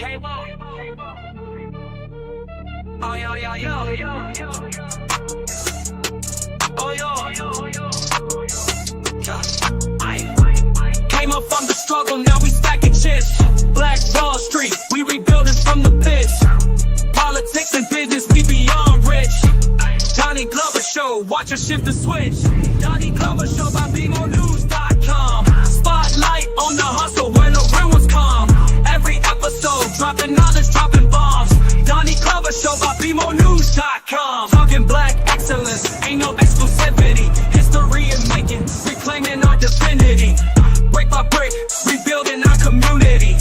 Oh, yo, yo, yo, yo, yo. Oh, yo, yo, yo. Came up from the struggle, now we stacking chips. Black Wall Street, we rebuilding from the pits. Politics and business, we beyond rich. Donnie Glover Show, watch us shift the switch. Donnie Glover Show by BimoreNews.com. Spotlight on the hustle when the real ones come. Every episode, dropping knowledge, dropping bombs. Donnie Glover Show by BimoreNews.com. Talking black excellence, ain't no exclusivity. History in making, reclaiming our divinity. Brick by brick, rebuilding our community.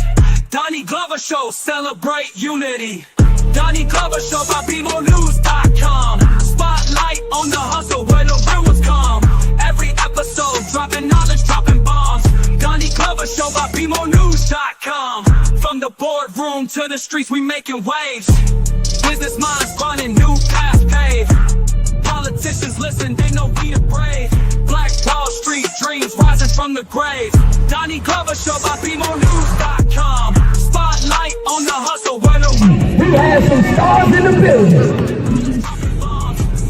Donnie Glover Show, celebrate unity. Donnie Glover Show by BimoreNews.com. Spotlight on the hustle where the real ones come. Every episode, dropping knowledge, dropping bombs. Donnie Glover Show by BimoreNews.com. From the boardroom to the streets, we making waves. Business minds running, new paths paved. Politicians listen, they know we the brave. Black Wall Street dreams rising from the grave. Donnie Glover Show by BimoreNews.com. Spotlight on the hustle where the we have some stars in the building.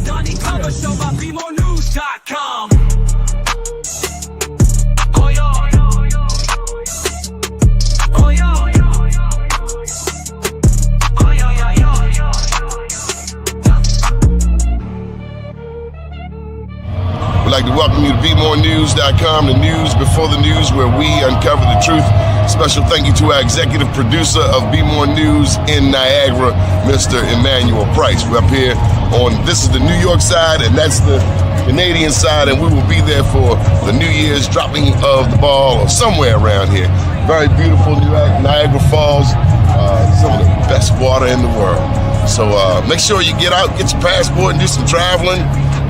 Donnie Glover Show by BimoreNews.com. Oh, yo, yo, yo. Oh, yo, yo, yo. Oh, yo, yo, yo, yo. We'd like to welcome you to BmoreNews.com, the news before the news, where we uncover the truth. Special thank you to our executive producer of Be More News in Niagara, Mr. Emmanuel Price. We're up here this is the New York side, and that's the Canadian side, and we will be there for the New Year's dropping of the ball or somewhere around here. Very beautiful Niagara Falls, some of the best water in the world. So make sure you get out, get your passport, and do some traveling.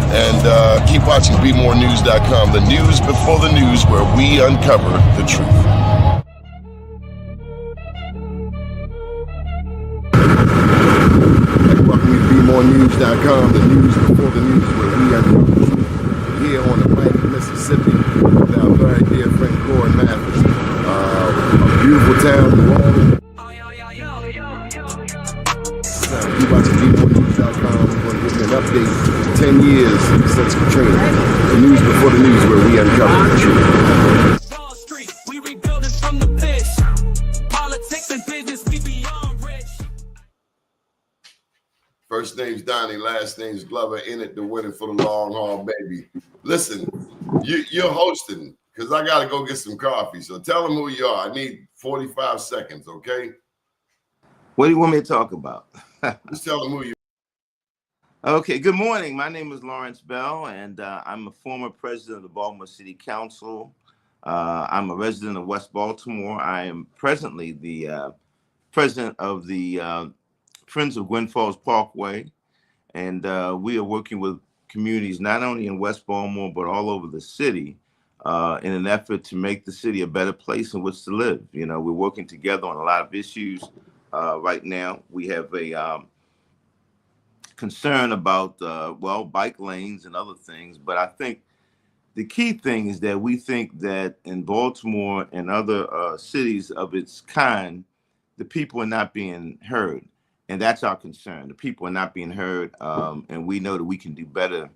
And keep watching BmoreNews.com, the news before the news, where we uncover the truth. Welcome to BmoreNews.com, the news before the news, where we uncover the truth. Here on Atlantic, Mississippi, with our very dear friend Corey Mathis. A beautiful town, New Orleans. Keep watching BmoreNews.com. We're going to give you an update. 10 years since Katrina. The news before the news, where we uncover the truth. Wall Street, we rebuilding from the pits. Politics and business, we beyond rich. First name's Donnie, last name's Glover. In it to win it for the long haul, baby. Listen, you're hosting because I got to go get some coffee. So tell them who you are. I need 45 seconds, okay? What do you want me to talk about? Just tell them who you are. Okay, good morning. My name is Lawrence Bell, and I'm a former president of the Baltimore City Council. I'm a resident of West Baltimore. I am presently the president of the Friends of Gwynn Falls Parkway, and we are working with communities not only in West Baltimore, but all over the city in an effort to make the city a better place in which to live. You know, we're working together on a lot of issues right now. We have a concern about, bike lanes and other things. But I think the key thing is that we think that in Baltimore and other cities of its kind, the people are not being heard. And that's our concern. The people are not being heard. And we know that we can do better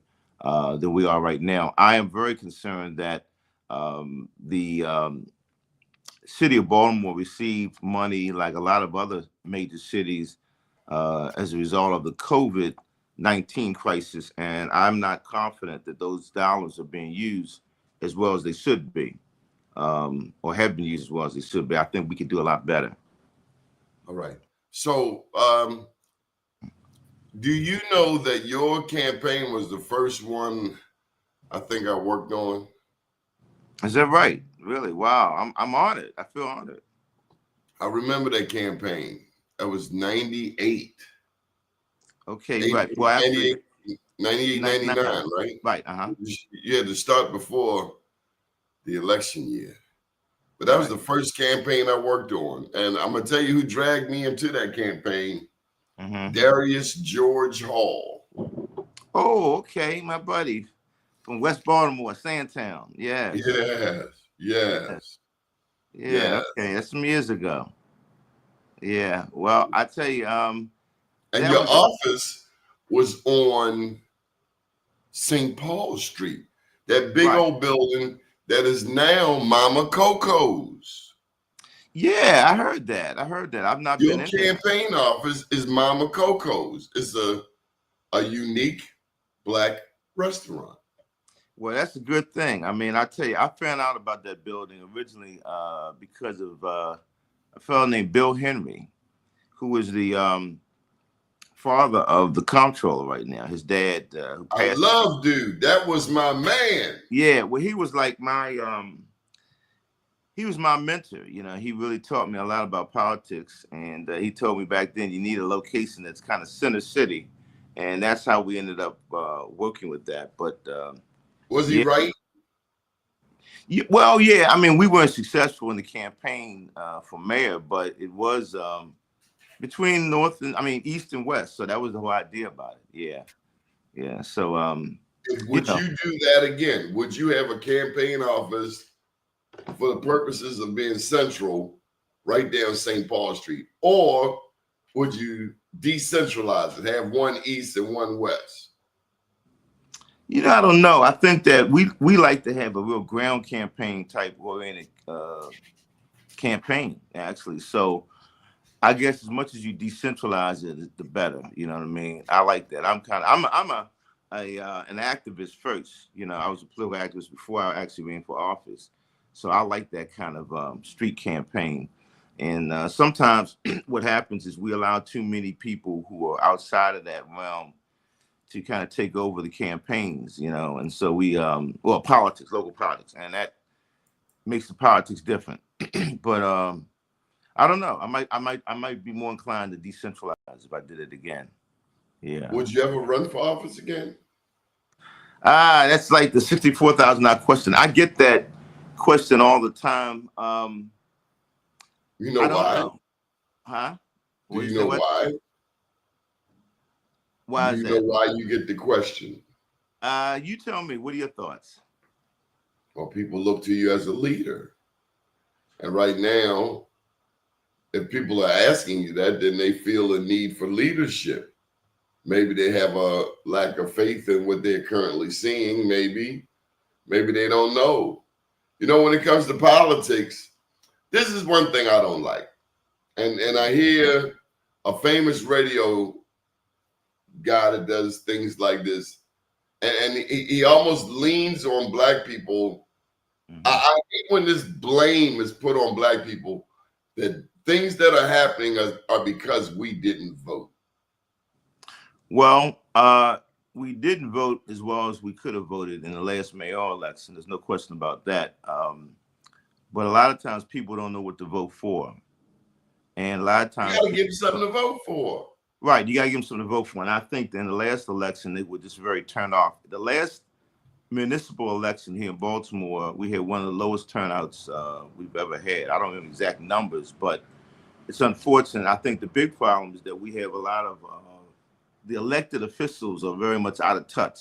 than we are right now. I am very concerned that the city of Baltimore received money like a lot of other major cities as a result of the COVID-19 crisis, and I'm not confident that those dollars are being used as well as they should be, or have been used as well as they should be. I think we could do a lot better. All right. So, do you know that your campaign was the first one I think I worked on? Is that right? Really? Wow. I'm honored. I feel honored. I remember that campaign. That was 98. Okay, right. Well, 98, 99, right? Right, uh-huh. You had to start before the election year. But that was the first campaign I worked on. And I'm going to tell you who dragged me into that campaign. Darius George Hall. Oh, okay. My buddy from West Baltimore, Sandtown. Yeah. Yes. Yeah. Okay. That's some years ago. Yeah. Well, I tell you, And that your was office was on St. Paul Street, that big right. old building that is now Mama Coco's. Yeah, I heard that. I heard that. I've not been Your in there. campaign office is Mama Coco's. It's a unique black restaurant. Well, that's a good thing. I mean, I tell you, I found out about that building originally because of a fellow named Bill Henry, who was the father of the comptroller right now. His dad, who I passed. love dude. That was my man. Yeah, well, he was like he was my mentor. You know, he really taught me a lot about politics, and he told me back then you need a location that's kind of center city, and that's how we ended up working with that. But Was he yeah, right? well, yeah. I mean, we weren't successful in the campaign for mayor, but it was between north and east and west. So that was the whole idea about it. Yeah, yeah. So you Would know. you do that again? Would you have a campaign office for the purposes of being central right down St. Paul Street? Or would you decentralize it, have one east and one west? You know, I don't know. I think that we like to have a real ground campaign type oriented campaign, actually. So I guess as much as you decentralize it, the better. You know what I mean? I like that. I'm an activist first. You know, I was a political activist before I actually ran for office. So I like that kind of street campaign. And sometimes what happens is we allow too many people who are outside of that realm to kind of take over the campaigns, you know, and so we politics, local politics, and that makes the politics different. But I don't know. I might be more inclined to decentralize if I did it again. Yeah. Would you ever run for office again? That's like the $64,000 question. I get that question all the time. You know I don't why? know. Huh? Do What you you say? know What? why? Do Why is you know that? why you get the question? You tell me. What are your thoughts? Well, people look to you as a leader. And right now, if people are asking you that, then they feel a need for leadership. Maybe they have a lack of faith in what they're currently seeing. Maybe they don't know. You know, when it comes to politics, this is one thing I don't like. And I hear a famous radio guy that does things like this, and he almost leans on black people. Mhm. I hate when this blame is put on black people that things that are happening are because we didn't vote. Well, we didn't vote as well as we could have voted in the last mayoral election. There's no question about that. But a lot of times people don't know what to vote for. And a lot of You times, got to give them something to vote for. right, you got to give them something to vote for. And I think that in the last election, they were just very turned off. The last municipal election here in Baltimore, we had one of the lowest turnouts we've ever had. I don't remember exact numbers, but it's unfortunate. I think the big problem is that we have a lot of the elected officials are very much out of touch.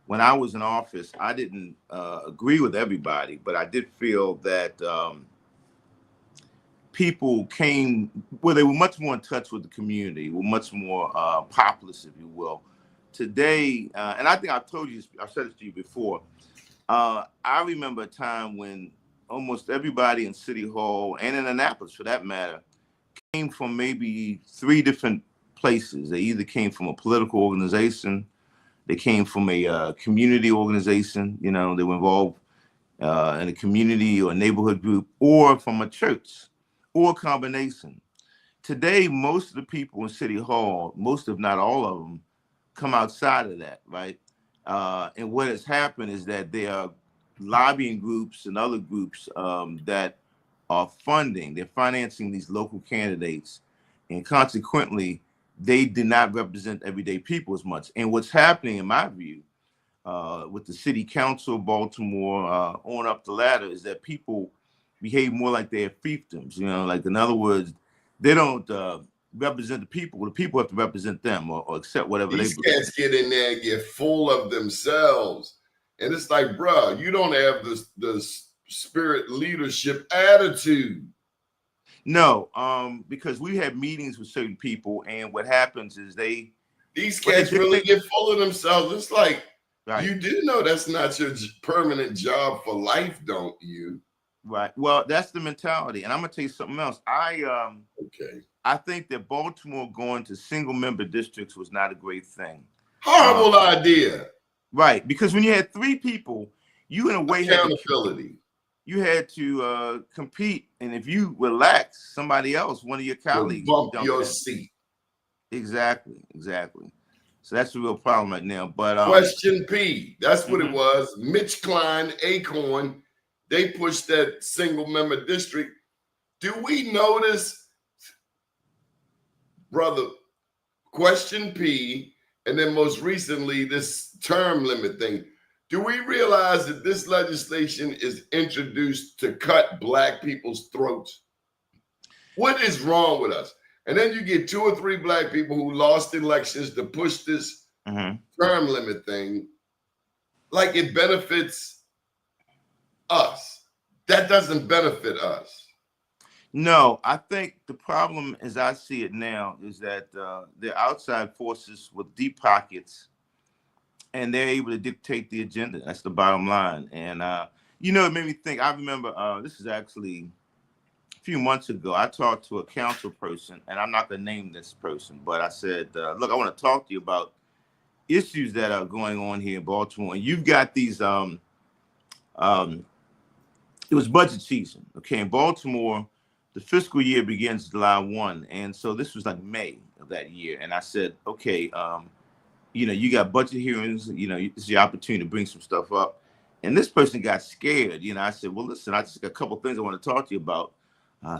When I was in office, I didn't agree with everybody, but I did feel that people came well, they were much more in touch with the community, were much more populist, if you will. Today, and I think I've told you, I've said this to you before. I remember a time when almost everybody in City Hall and in Annapolis, for that matter, came from maybe three different places. They either came from a political organization, they came from a community organization, you know, they were involved in a community or neighborhood group, or from a church, or a combination. Today, most of the people in City Hall, most if not all of them, come outside of that, right? And what has happened is that there are lobbying groups and other groups that are they're financing these local candidates, and consequently, they do not represent everyday people as much. And what's happening, in my view, with the city council of Baltimore on up the ladder, is that people behave more like they're fiefdoms. You know, like in other words, they don't represent the people. The people have to represent them or accept whatever These they believe. cats get in there and get full of themselves. And it's like, bruh, you don't have the spirit leadership attitude. No, because we had meetings with certain people, and what happens is these cats really get full of themselves. It's like, right. You do know that's not your permanent job for life, don't you? Right. Well, that's the mentality, and I'm gonna tell you something else. Okay. I think that Baltimore going to single member districts was not a great thing. Horrible idea. Right, because when you had 3 people, you in a way accountability. You had to compete, and if you relax, somebody else, one of your colleagues, bump your seat. Exactly. So that's the real problem right now. But question P, that's what it was. Mitch Klein, Acorn, they pushed that single member district. Do we notice, brother? Question P, and then most recently this term limit thing. Do we realize that this legislation is introduced to cut black people's throats? What is wrong with us? And then you get 2 or 3 black people who lost elections to push this term limit thing like it benefits us. That doesn't benefit us. No, I think the problem, as I see it now, is that they're outside forces with deep pockets, and they're able to dictate the agenda. That's the bottom line. And, it made me think. I remember this is actually a few months ago. I talked to a council person, and I'm not going to name this person, but I said, look, I want to talk to you about issues that are going on here in Baltimore. And you've got these, it was budget season, okay? In Baltimore, the fiscal year begins July 1. And so this was like May of that year. And I said, okay, you got budget hearings, it's your opportunity to bring some stuff up. And this person got scared. I said, well, listen, I just got a couple of things I want to talk to you about.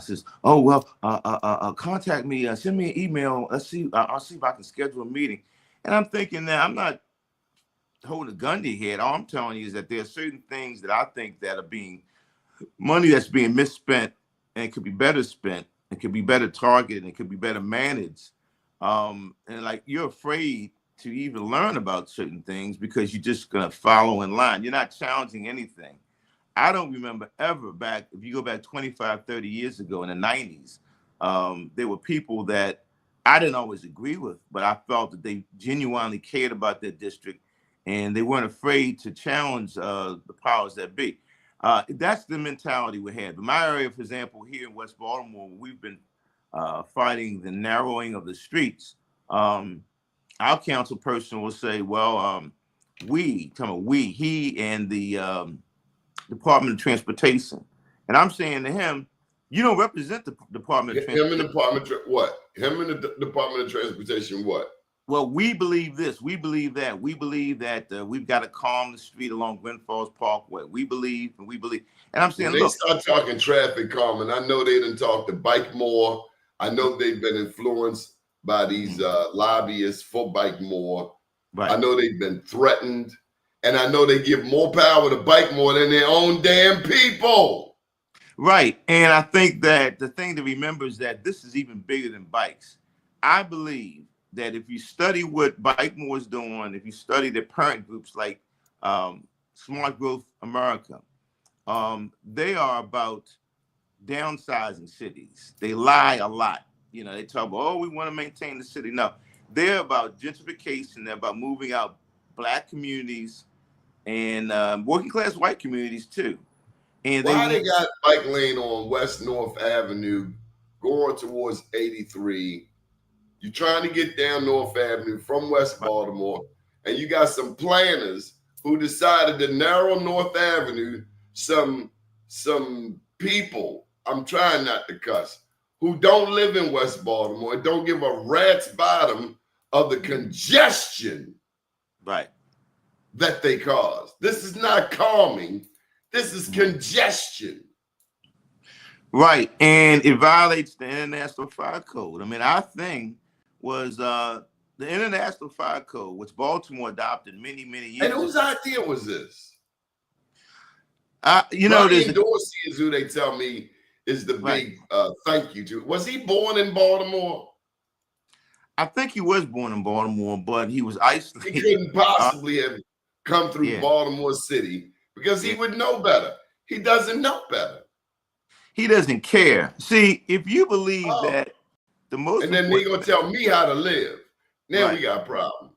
Says, oh, well, contact me, send me an email. I'll see if I can schedule a meeting. And I'm thinking that I'm not holding a gun to your head. All I'm telling you is that there are certain things that I think that are money that's being misspent, and it could be better spent, it could be better targeted, and it could be better managed. And like, you're afraid to even learn about certain things because you're just going to follow in line. You're not challenging anything. I don't remember ever back, if you go back 25, 30 years ago in the 90s, there were people that I didn't always agree with, but I felt that they genuinely cared about their district, and they weren't afraid to challenge the powers that be. That's the mentality we had. In my area, for example, here in West Baltimore, we've been fighting the narrowing of the streets. Our council person will say, well, he and the Department of Transportation. And I'm saying to him, you don't represent the Department of Transportation. Him and the Department of Transportation what? Well, we believe this. We believe that. We believe that we've got to calm the street along Glen Falls Parkway. We believe. And I'm saying, when they start talking traffic calming, I know they didn't talk to Bikemore. I know they've been influenced by these lobbyists for Bikemore. Right. I know they've been threatened. And I know they give more power to Bikemore than their own damn people. Right. And I think that the thing to remember is that this is even bigger than bikes. I believe that if you study what Bikemore is doing, if you study their parent groups like Smart Growth America, they are about downsizing cities. They lie a lot. They talk about, oh, we want to maintain the city. No, they're about gentrification. They're about moving out Black communities and working class white communities too. And why they got bike lane on West North Avenue going towards 83? You're trying to get down North Avenue from West Baltimore, and you got some planners who decided to narrow North Avenue. Some people, I'm trying not to cuss, who don't live in West Baltimore and don't give a rat's bottom of the congestion that they cause. This is not calming. This is congestion. Right. And it violates the International Fire Code. I mean, our thing was the International Fire Code, which Baltimore adopted many, many years ago. And whose idea was this? Brian Dorsey is who they tell me is the big thank you to. Was he born in Baltimore? I think he was born in Baltimore, but he was isolated. He couldn't possibly have come through Baltimore City because he would know better. He doesn't know better. He doesn't care. See, if you believe Oh, that the most and then they important gonna tell me how to live. Now we right, got a problem.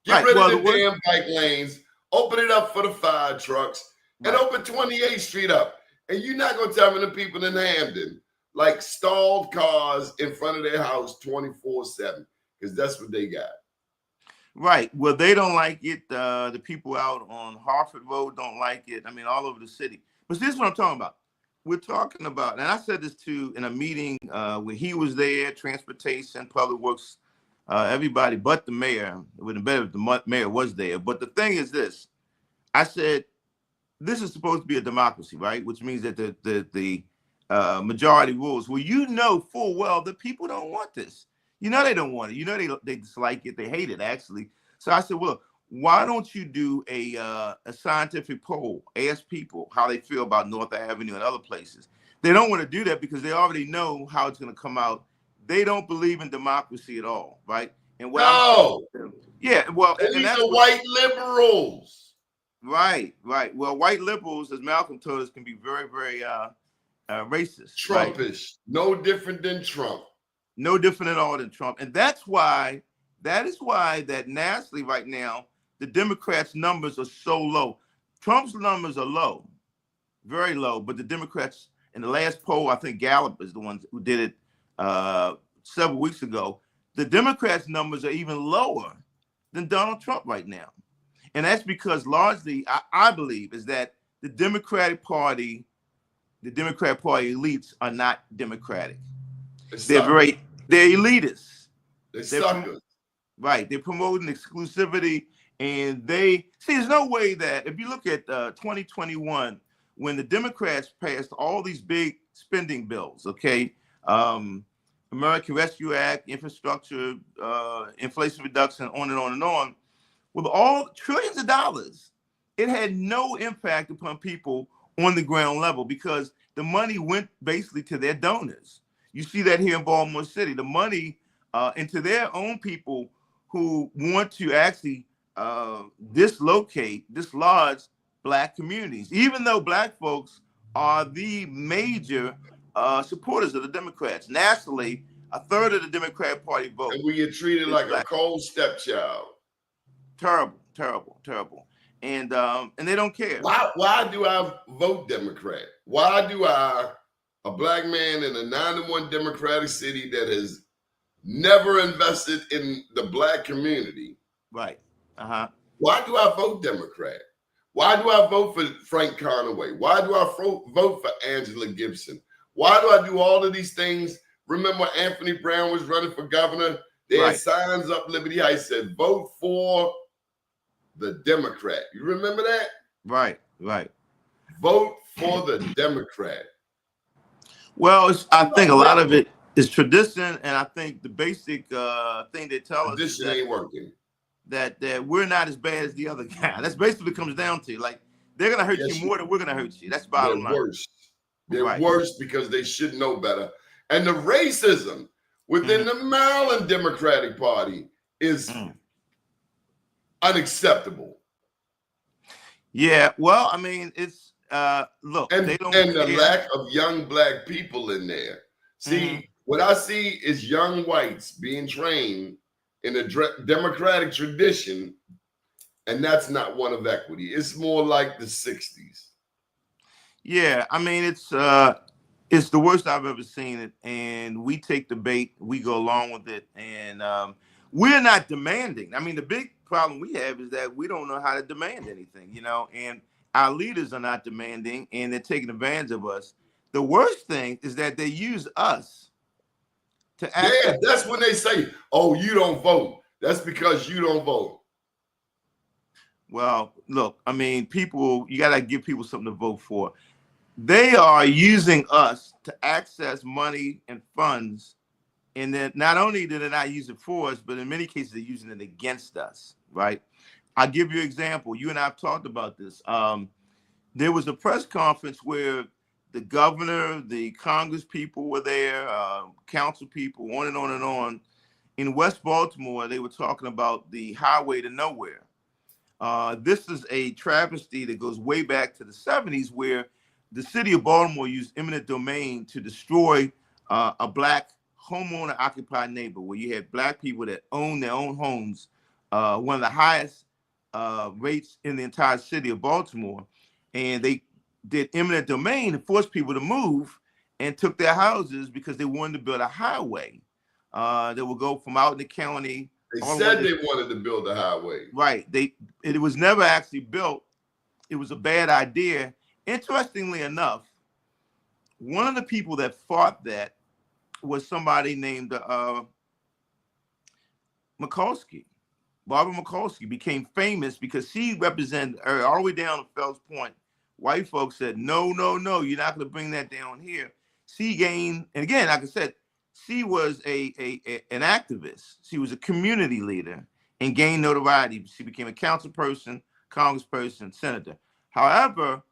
Get right. rid of Well, the the worst damn bike lanes, open it up for the fire trucks, and right. open 28th Street up. And you're not gonna tell me the people in Hamden like stalled cars in front of their house 24/7, because that's what they got. Right. Well, they don't like it. The people out on Harford Road don't like it. I mean, all over the city. But this is what I'm talking about. We're talking about, and I said this too in a meeting where he was there, transportation, public works, everybody but the mayor. It would have been better if the mayor was there. But the thing is this, I said, this is supposed to be a democracy, right? Which means that the majority rules. Well, you know full well that people don't want this. You know they don't want it. You know they dislike it. They hate it actually. So I said, well, why don't you do a scientific poll? Ask people how they feel about North Avenue and other places. They don't want to do that because they already know how it's going to come out. They don't believe in democracy at all, right? And what I'm saying, No, yeah, well, and and these that's are what. white liberals. Right, right. Well, white liberals, as Malcolm told us, can be very, very racist. Right? Trumpish, no different than Trump. No different at all than Trump, and that is why that nationally right now the Democrats' numbers are so low. Trump's numbers are low, very low, but the Democrats in the last poll, I think Gallup is the ones who did it several weeks ago. The Democrats' numbers are even lower than Donald Trump right now. And that's because largely, I believe, is that the Democratic Party elites are not democratic. They're elitist. They They're suckers. right. They're promoting exclusivity, and they see. There's no way that if you look at 2021, when the Democrats passed all these big spending bills, okay, American Rescue Act, infrastructure, inflation reduction, on and on and on. With all trillions of dollars, it had no impact upon people on the ground level because the money went basically to their donors. You see that here in Baltimore City, the money into their own people who want to actually dislodge Black communities, even though Black folks are the major supporters of the Democrats. Nationally, a third of the Democratic Party vote. And we get treated like Black. A cold stepchild. Terrible, terrible, terrible. And they don't care. Why do I vote Democrat? Why do I, a Black man in a 9-1 Democratic city that has never invested in the Black community? Right. Why do I vote Democrat? Why do I vote for Frank Conaway? Why do I vote for Angela Gibson? Why do I do all of these things? Remember Anthony Brown was running for governor? They had signs up Liberty Heights said, vote for the Democrat. You remember that? Right, right. Vote for the Democrat. Well, I think a lot of it is tradition, and I think the basic thing they tell us is that ain't working. That we're not as bad as the other guy. That's basically what it comes down to. Like they're gonna hurt you more than we're gonna hurt you. That's bottom line. Worse. They're worse because they should know better. And the racism within the Maryland Democratic Party is unacceptable. Yeah, well, I mean, it's look, and they don't the lack of young Black people in there. See, what I see is young whites being trained in a democratic tradition, and that's not one of equity. It's more like the 60s. Yeah, I mean, it's the worst I've ever seen it, and we take the bait, we go along with it, and we're not demanding. I mean, the big problem we have is that we don't know how to demand anything, you know, and our leaders are not demanding, and they're taking advantage of us. The worst thing is that they use us to act. Yeah, that's when they say, oh, you don't vote. That's because you don't vote. Well, look, I mean, people, you got to give people something to vote for. They are using us to access money and funds, and then not only do they not use it for us, but in many cases they're using it against us, right? I'll give you an example. You and I have talked about this. There was a press conference where the governor, the Congress people were there, council people, on and on and on. In West Baltimore, they were talking about the highway to nowhere. This is a travesty that goes way back to the 70s where the city of Baltimore used eminent domain to destroy a black homeowner occupied neighbor where you had black people that own their own homes, one of the highest rates in the entire city of Baltimore. And they did eminent domain and forced people to move and took their houses because they wanted to build a highway that would go from out in the county. They said they wanted to build a highway. Right. It was never actually built. It was a bad idea. Interestingly enough, one of the people that fought that was somebody named Mikulski. Barbara Mikulski became famous because she represented all the way down to Fells Point. White folks said, no, no, no, you're not going to bring that down here. She gained, and again, like I said, she was an activist. She was a community leader and gained notoriety. She became a councilperson, congressperson, senator. However,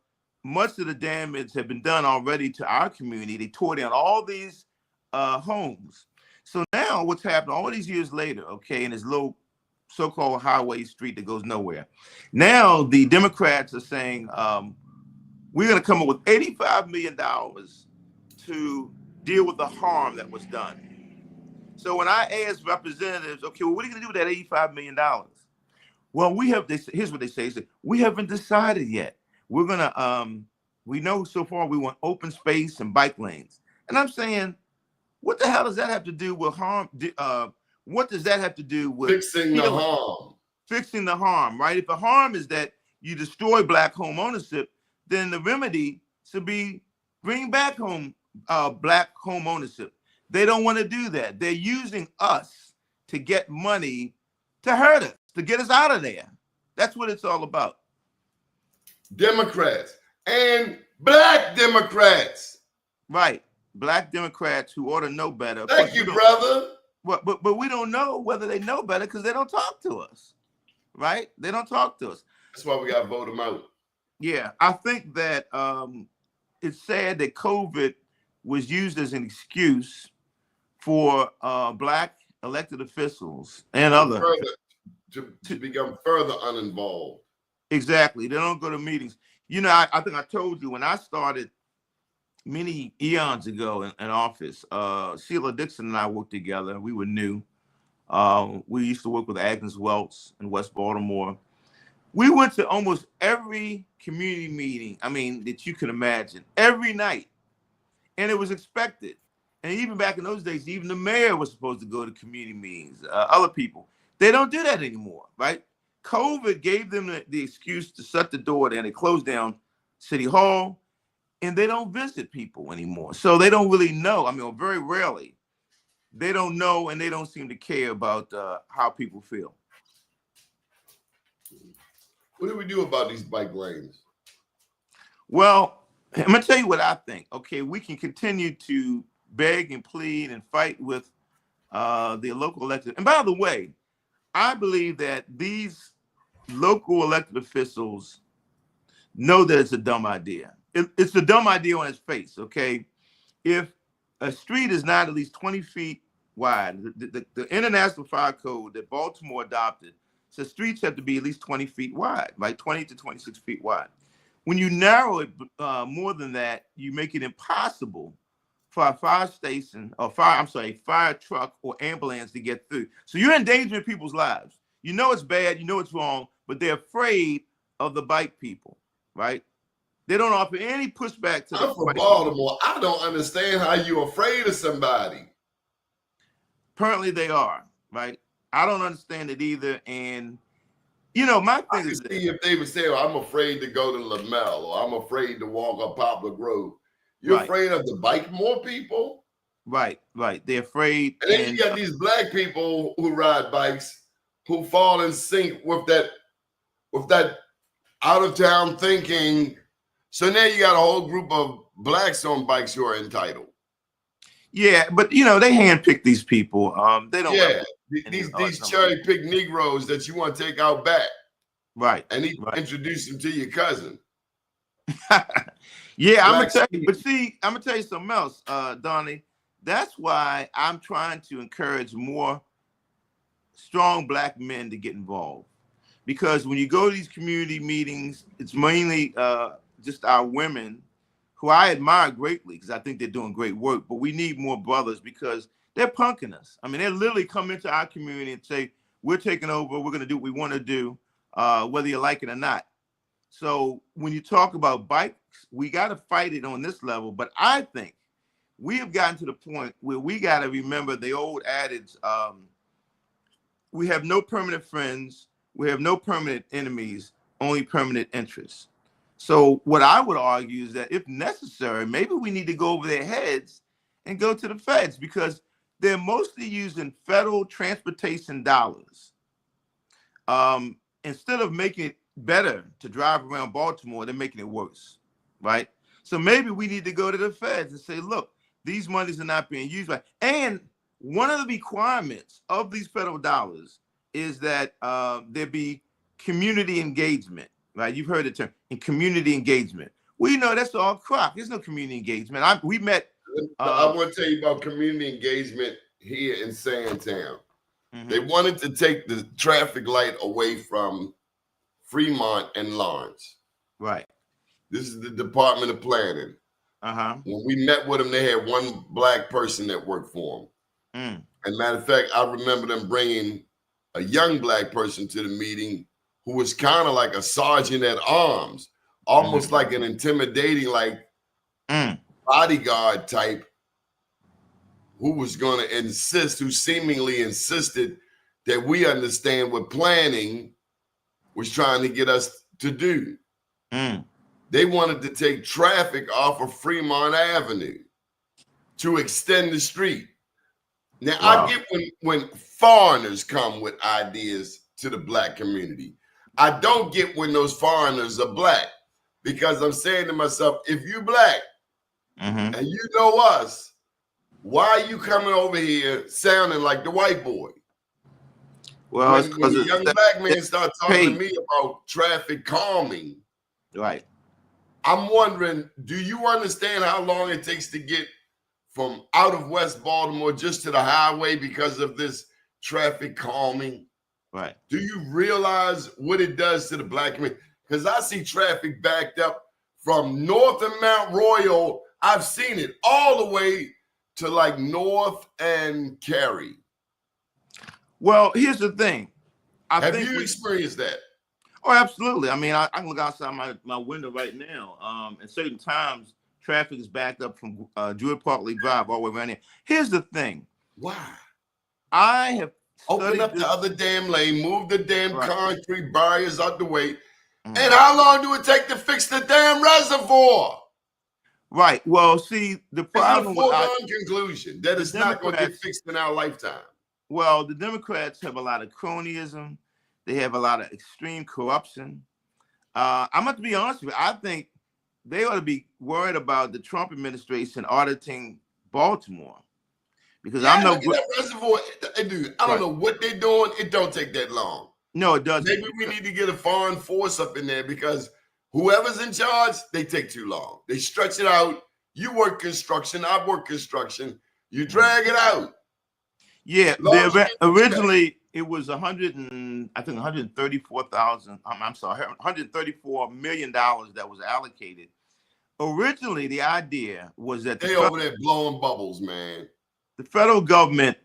much of the damage had been done already to our community. They tore down all these homes. So now what's happened all these years later, okay, in this little so-called highway street that goes nowhere. Now the Democrats are saying, we're going to come up with $85 million to deal with the harm that was done. So when I asked representatives, okay, well, what are you going to do with that $85 million? Well, here's what they say. We haven't decided yet. We're going to, we know so far we want open space and bike lanes. And I'm saying, what the hell does that have to do with harm? What does that have to do with fixing the harm? Fixing the harm, right? If the harm is that you destroy black home ownership, then the remedy should be bring back black home ownership. They don't want to do that. They're using us to get money to hurt us, to get us out of there. That's what it's all about. Democrats and black Democrats. Right. Black Democrats who ought to know better. Thank you, brother. But we don't know whether they know better because they don't talk to us. Right? They don't talk to us. That's why we got to vote them out. Yeah. I think that it's sad that COVID was used as an excuse for black elected officials and other to become further uninvolved. Exactly. They don't go to meetings. You know, I think I told you when I started many eons ago in office, Sheila Dixon and I worked together. We were new. We used to work with Agnes Welch in West Baltimore. We went to almost every community meeting, that you can imagine, every night. And it was expected. And even back in those days, even the mayor was supposed to go to community meetings, other people. They don't do that anymore, right? COVID gave them the excuse to shut the door and they closed down City Hall, and they don't visit people anymore. So they don't really know. Very rarely. They don't know, and they don't seem to care about how people feel. What do we do about these bike lanes? Well, I'm going to tell you what I think. Okay, we can continue to beg and plead and fight with the local elected. And by the way, I believe that these local elected officials know that it's a dumb idea. It's a dumb idea on its face, okay? If a street is not at least 20 feet wide, the International Fire Code that Baltimore adopted says streets have to be at least 20 feet wide, right? 20 to 26 feet wide. When you narrow it more than that, you make it impossible for a fire truck or ambulance to get through. So you're endangering people's lives. You know it's bad, you know it's wrong, but they're afraid of the bike people, right? They don't offer any pushback to I'm from Baltimore. I don't understand how you're afraid of somebody. Apparently they are, right? I don't understand it either. And, my thing is see if they would say, I'm afraid to go to Lamel, or I'm afraid to walk up Poplar Grove. You're afraid of the Bikemore people? Right. They're afraid. And then you got these black people who ride bikes who fall in sync with that out of town thinking. So now you got a whole group of blacks on bikes who are entitled. Yeah, but they handpick these people. They don't. Yeah, these cherry picked Negroes that you want to take out back. Right. And introduce them to your cousin. Yeah, I'm gonna tell you. But see, I'm gonna tell you something else, Donnie. That's why I'm trying to encourage more strong black men to get involved. Because when you go to these community meetings, it's mainly just our women who I admire greatly because I think they're doing great work, but we need more brothers because they're punking us. I mean, they literally come into our community and say, we're taking over, we're going to do what we want to do, whether you like it or not. So when you talk about bikes, we got to fight it on this level. But I think we have gotten to the point where we got to remember the old adage, we have no permanent friends, we have no permanent enemies, only permanent interests. So what I would argue is that if necessary, maybe we need to go over their heads and go to the feds because they're mostly using federal transportation dollars. Instead of making it better to drive around Baltimore, they're making it worse, right? So maybe we need to go to the feds and say, look, these monies are not being used right. And one of the requirements of these federal dollars is that there be community engagement. Right, you've heard the term in community engagement. We know that's all crap. There's no community engagement. We met. I want to tell you about community engagement here in Sandtown. Mm-hmm. They wanted to take the traffic light away from Fremont and Lawrence. Right. This is the Department of Planning. When we met with them, they had one black person that worked for them. And matter of fact, I remember them bringing a young black person to the meeting who was kind of like a sergeant at arms, almost like an intimidating, like bodyguard type, who was going to insist, who seemingly insisted that we understand what planning was trying to get us to do. They wanted to take traffic off of Fremont Avenue to extend the street. Now, wow. I get when foreigners come with ideas to the black community. I don't get when those foreigners are black, because I'm saying to myself, if you black and you know us, why are you coming over here sounding like the white boy? Well, when the young black man start talking to me about traffic calming, right? I'm wondering, do you understand how long it takes to get from out of West Baltimore just to the highway because of this traffic calming? Right. Do you realize what it does to the black community? Because I see traffic backed up from north of Mount Royal. I've seen it all the way to like North and Cary. Well, here's the thing. Have you experienced that? Oh, absolutely. I mean, I can look outside my window right now. At certain times, traffic is backed up from Druid Park Drive all the way around here. Here's the thing. Why? I have opened up the other damn lane, move the damn concrete barriers out the way. And how long do it take to fix the damn reservoir? Right. Well, see, the problem with conclusion that it's not going to get fixed in our lifetime. Well, the Democrats have a lot of cronyism. They have a lot of extreme corruption. I'm going to be honest with you. I think they ought to be worried about the Trump administration auditing Baltimore. Because I'm no that reservoir, dude. I don't know what they're doing. It don't take that long. No, it doesn't. Maybe we need to get a foreign force up in there because whoever's in charge, they take too long. They stretch it out. You work construction, I work construction. You drag it out. Yeah, originally it was $134 million that was allocated. Originally, the idea was that they over there blowing bubbles, man. The federal government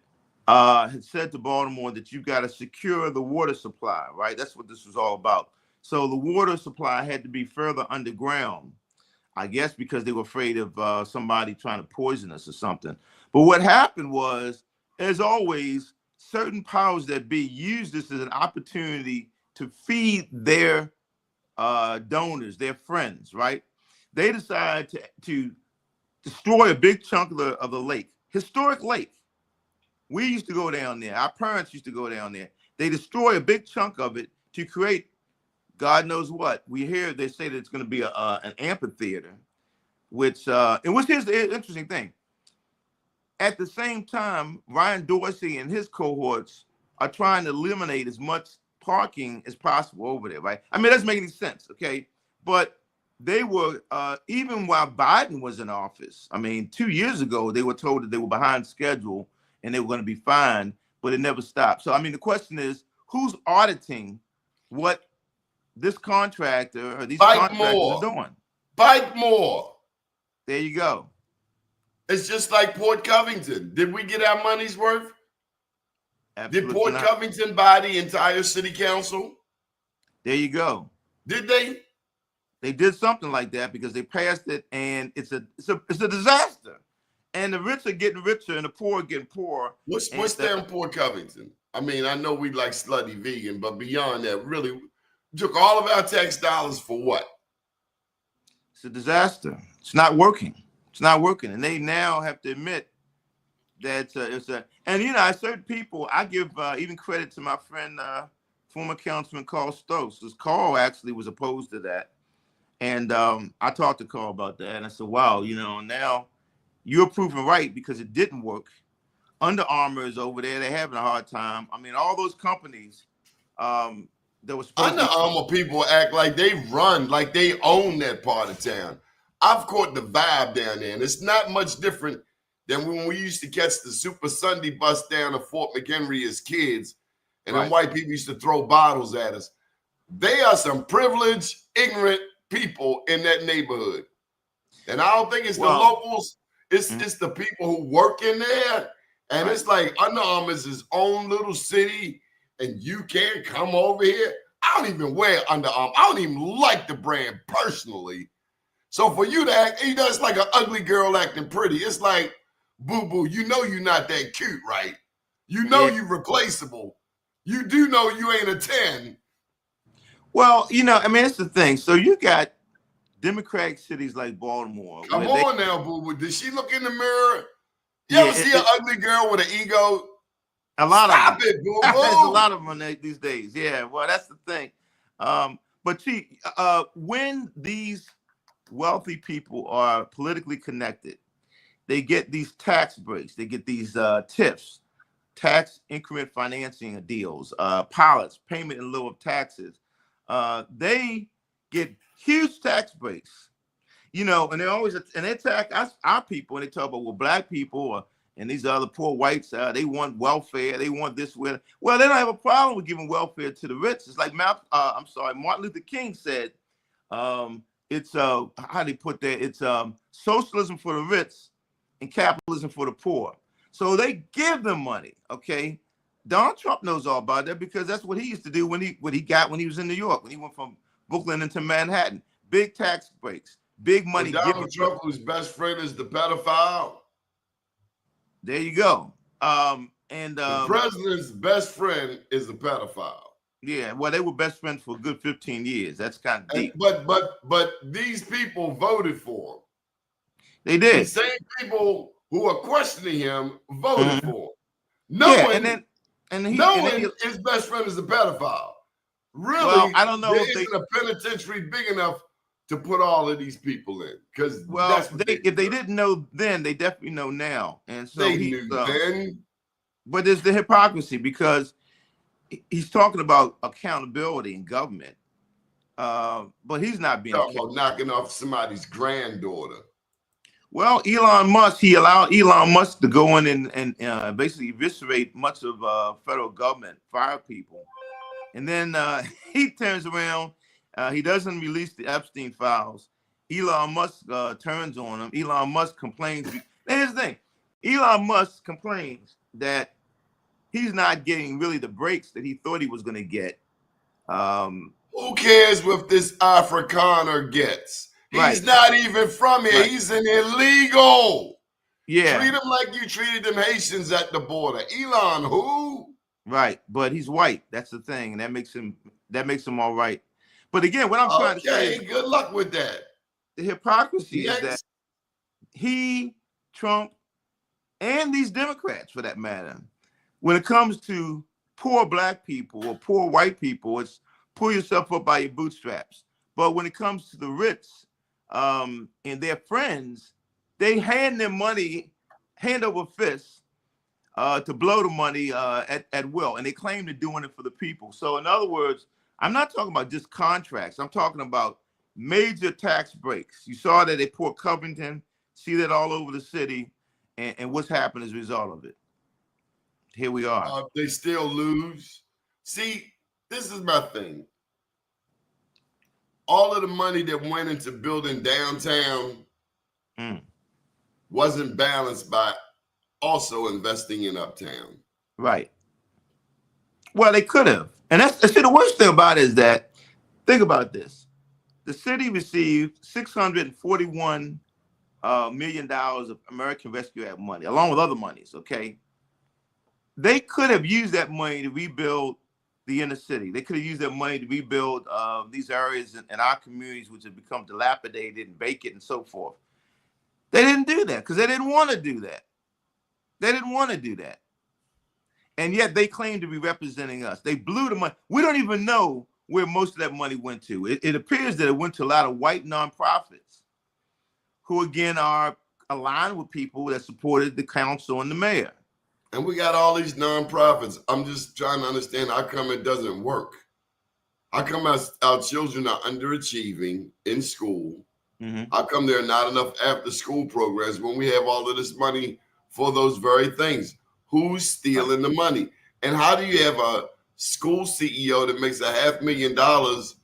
had said to Baltimore that you got to secure the water supply, right? That's what this was all about. So the water supply had to be further underground, I guess, because they were afraid of somebody trying to poison us or something. But what happened was, as always, certain powers that be used this as an opportunity to feed their donors, their friends, right? They decided to destroy a big chunk of the lake. Historic lake. We used to go down there. Our parents used to go down there. They destroy a big chunk of it to create God knows what. We hear they say that it's going to be an amphitheater, here's the interesting thing. At the same time, Ryan Dorsey and his cohorts are trying to eliminate as much parking as possible over there, right? I mean, it doesn't make any sense, okay? But they were, even while Biden was in office, I mean, 2 years ago, they were told that they were behind schedule and they were going to be fined, but it never stopped. So, I mean, the question is, who's auditing what this contractor or these contractors are doing? Bikemore. There you go. It's just like Port Covington. Did we get our money's worth? Absolutely Did Port not. Covington buy the entire city council? There you go. Did they? They did something like that because they passed it, and it's a disaster. And the rich are getting richer, and the poor are getting poorer. What's there in Port Covington? I mean, I know we like slutty vegan, but beyond that, really took all of our tax dollars for what? It's a disaster. It's not working. It's not working, and they now have to admit that it's a. And certain people, I give even credit to my friend, former Councilman Carl Stokes, because Carl actually was opposed to that, and I talked to Carl about that, and I said, "Wow, now you're proven right because it didn't work. Under Armour is over there; they're having a hard time. I mean, all those companies that was supposed Under Armour people act like they run, like they own that part of town. I've caught the vibe down there, and it's not much different than when we used to catch the Super Sunday bus down to Fort McHenry as kids, and then white people used to throw bottles at us. They are some privileged, ignorant people in that neighborhood. And I don't think it's the locals, it's the people who work in there. And it's like Under Armour is his own little city, and you can't come over here. I don't even wear Under Armour. I don't even like the brand personally. So for you to act, it's like an ugly girl acting pretty. It's like, boo-boo, you're not that cute, right? You're replaceable. You do know you ain't a 10. Well, it's the thing. So you got Democratic cities like Baltimore. Come on now, boo-boo. Did she look in the mirror? You ever see an ugly girl with an ego? A lot Stop of them. it, boo-boo. There's a lot of them these days. Yeah, well, that's the thing. But see, when these wealthy people are politically connected, they get these tax breaks, they get these TIFs, tax increment financing deals, pilots, payment in lieu of taxes. They get huge tax breaks, and they always, and they attack our people, and they talk about, well, black people and these other poor whites, they want welfare, they want this. Well, they don't have a problem with giving welfare to the rich. It's like Martin Luther King said, it's how they put that, it's socialism for the rich and capitalism for the poor. So they give them money, okay? Donald Trump knows all about that because that's what he used to do when he was in New York, when he went from Brooklyn into Manhattan. Big tax breaks, big money. Donald Trump, whose best friend is the pedophile. There you go. The president's best friend is the pedophile. Yeah, well, they were best friends for a good 15 years. That's kind of deep. But these people voted for him. They did. The same people who are questioning him voted for him. Knowing his best friend is a pedophile. Really, well, I don't know if isn't a penitentiary big enough to put all of these people in. Because if they didn't know then, they definitely know now. And so they knew then. But there's the hypocrisy because he's talking about accountability in government, but he's not being knocking off somebody's granddaughter. Well, Elon Musk, he allowed Elon Musk to go in and basically eviscerate much of federal government, fire people. And then he turns around, he doesn't release the Epstein files. Elon Musk turns on him. Elon Musk complains. And here's the thing, Elon Musk complains that he's not getting really the breaks that he thought he was going to get. Who cares what this Afrikaner gets? He's not even from here. Right. He's an illegal. Yeah. Treat him like you treated them Haitians at the border. Elon, who? Right, but he's white. That's the thing, and that makes him all right. But again, what I'm trying to say is, good luck with that. The hypocrisy is that he, Trump, and these Democrats, for that matter, when it comes to poor black people or poor white people, it's pull yourself up by your bootstraps. But when it comes to the rich and their friends, they hand them money, hand over fist, to blow the money at will. And they claim they're doing it for the people. So in other words, I'm not talking about just contracts. I'm talking about major tax breaks. You saw that at Port Covington, see that all over the city, and what's happened as a result of it. Here we are. They still lose. See, this is my thing. All of the money that went into building downtown wasn't balanced by also investing in Uptown. Right. Well, they could have. And that's the worst thing about it is that, think about this. The city received $641 million of American Rescue Act money, along with other monies, okay? They could have used that money to rebuild the inner city. They could have used that money to rebuild these areas in our communities, which have become dilapidated and vacant and so forth. They didn't do that because they didn't want to do that. They didn't want to do that. And yet they claim to be representing us. They blew the money. We don't even know where most of that money went to. It appears that it went to a lot of white nonprofits who, again, are aligned with people that supported the council and the mayor. And we got all these nonprofits. I'm just trying to understand how come it doesn't work. How come our children are underachieving in school? Mm-hmm. How come there are not enough after-school programs when we have all of this money for those very things? Who's stealing the money? And how do you have a school CEO that makes $500,000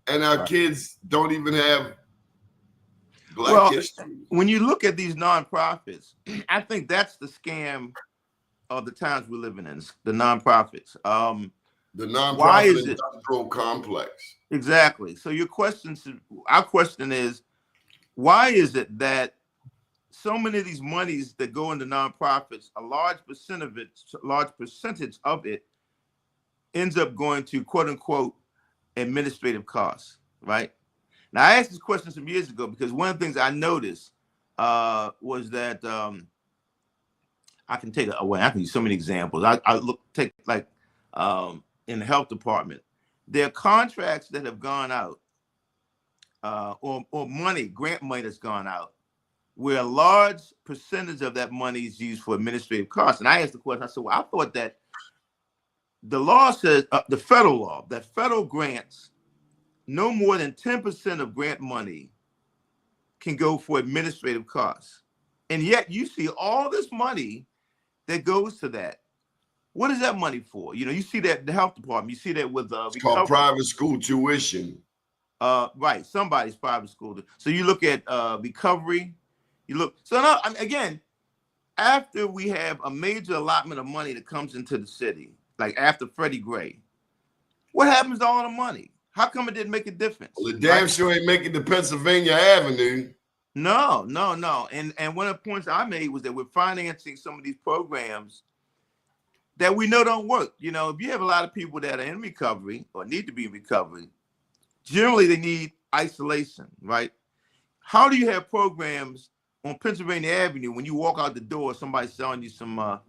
and our kids don't even have Black history? When you look at these nonprofits, I think that's the scam of the times we're living in, the nonprofits. The nonprofit industrial complex. Exactly. So our question is, why is it that so many of these monies that go into nonprofits, a large percentage of it ends up going to quote unquote administrative costs, right? Now, I asked this question some years ago because one of the things I noticed was that I can use so many examples. Take in the health department, there are contracts that have gone out or grant money that's gone out, where a large percentage of that money is used for administrative costs. And I asked the question, I said, well, I thought that the law says, the federal law, that federal grants, no more than 10% of grant money can go for administrative costs. And yet you see all this money that goes to that. What is that money for? You see that in the health department, you see that with it's called private school tuition. Right, somebody's private school. So you look at recovery, again, after we have a major allotment of money that comes into the city, like after Freddie Gray, what happens to all the money? How come it didn't make a difference? Well, the damn sure ain't making the Pennsylvania Avenue. No. And one of the points I made was that we're financing some of these programs that we know don't work. If you have a lot of people that are in recovery or need to be in recovery, generally they need isolation, right? How do you have programs on Pennsylvania Avenue when you walk out the door, somebody's selling you some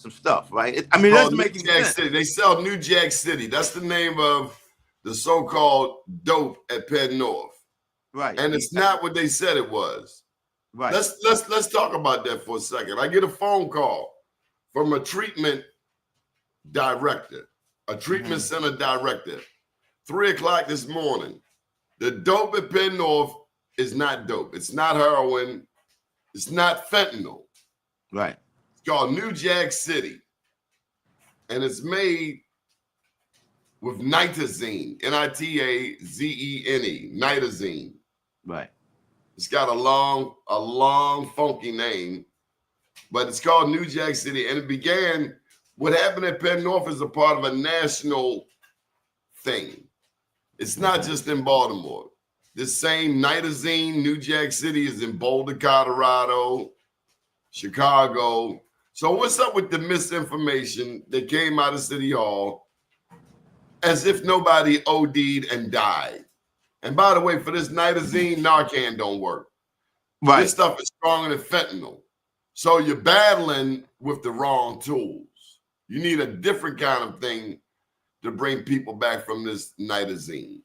stuff, right? It doesn't make any sense. City. They sell New Jack City. That's the name of the so-called dope at Penn North. Right. And it's not what they said it was. Right. Let's talk about that for a second. I get a phone call from a treatment director, a treatment center director, 3:00 this morning. The dope at Penn North is not dope. It's not heroin. It's not fentanyl. Right. It's called New Jack City. And it's made with nitazene, Nitazene, nitazene. Right. It's got a long, funky name, but it's called New Jack City. And it began, what happened at Penn North is a part of a national thing. It's not just in Baltimore. This same nitazene, New Jack City, is in Boulder, Colorado, Chicago. So what's up with the misinformation that came out of City Hall as if nobody OD'd and died? And by the way, for this nitazene, Narcan don't work. Right. This stuff is stronger than fentanyl. So you're battling with the wrong tools. You need a different kind of thing to bring people back from this nitazene.